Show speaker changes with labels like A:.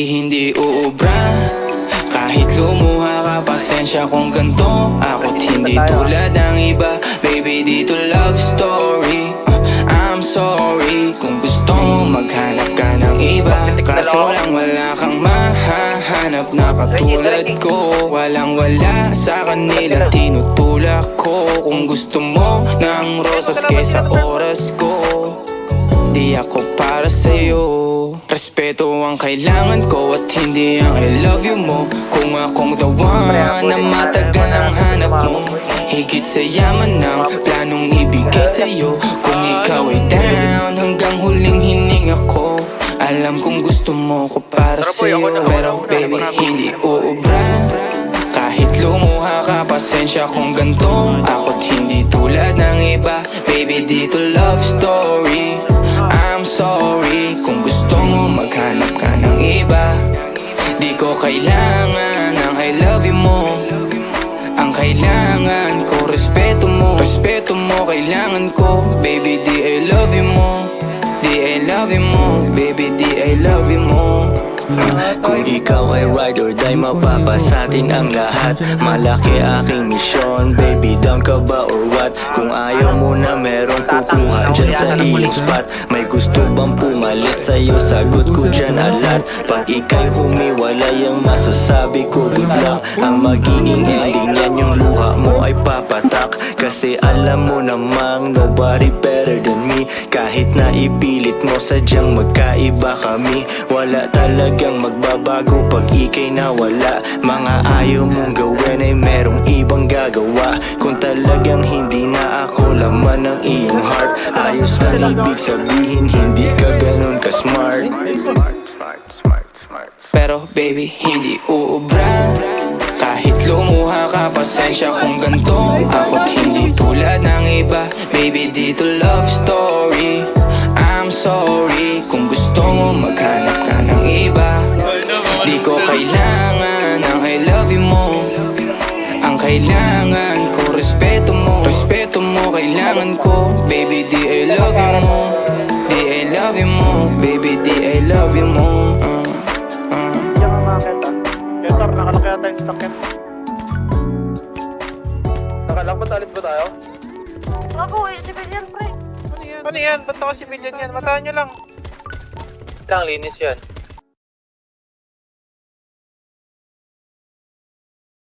A: baby, hindi uubra. Kahit lumuha ka, pasensya kung ganto. Ako't hindi tulad ng iba. Baby, dito love story. I'm sorry kung gusto mo maghanap ka ng iba. Kaso lang wala kang mahahanap na katulad ko. Walang wala sa kanila, tinutulak ko. Kung gusto mo ng rosas kesa oras ko, di ako para sa'yo. Respeto ang kailangan ko at hindi ang I love you mo. Kung akong the one na matagal ang hanap mo, higit sa yaman ng planong ibigay sa'yo. Kung ikaw ay down hanggang huling hininga ko, alam kong gusto mo ko para sa'yo. Pero baby, hindi uubra. Kahit lumuha ka, pasensya kung ganto. Ako't hindi tulad ng iba. Baby, dito love story. I'm sorry kung gusto mo maghanap ka ng iba. Di ko kailangan ang I love you mo. Ang kailangan ko, respeto mo. Respeto mo, kailangan ko. Baby, di I love you mo. Di I love you mo. Baby, di I love you mo.
B: Kung ikaw ay ride or die, mapapasatin ang lahat. Malaki aking misyon, baby, down ka ba or what? Kung ayaw mo na merong kukuha dyan sa iyong spot. May gusto bang pumalit sa'yo, sagot ko dyan alat. Pag ika'y humiwalay, ang masasabi ko good luck. Ang magiging ending yan, yung luha mo ay papatak. Kasi alam mo namang nobody better than me. Kahit na ipilit mo, sadyang magkaiba kami. Wala talagang magbabago pag ika'y nawala. Mga ayaw mong gawin ay merong ibang gagawa. Kung talagang hindi na ako laman ng iyong heart, ayos ang ibig sabihin, hindi ka ganun ka-smart.
A: Pero baby, hindi uubra. Kahit lumuha ka, pasensya kung ganto. Ako't hindi tulad ng iba. Baby, dito love story. I'm sorry kung gusto mo maghanap ka ng iba. Di ko kailangan ang I love you mo. Ang kailangan ko, respeto mo. Respeto mo, kailangan ko. Baby, di I love you mo. Di I love you mo. Baby, di I love you mo.
C: Ketar, nakalaki yata yung stock yan. Nakalakot, alis ba tayo?
D: Ako eh, civilian pre.
C: Ano yan? Ba't ako civilian yan? Mataan nyo lang. Lang, linis yan.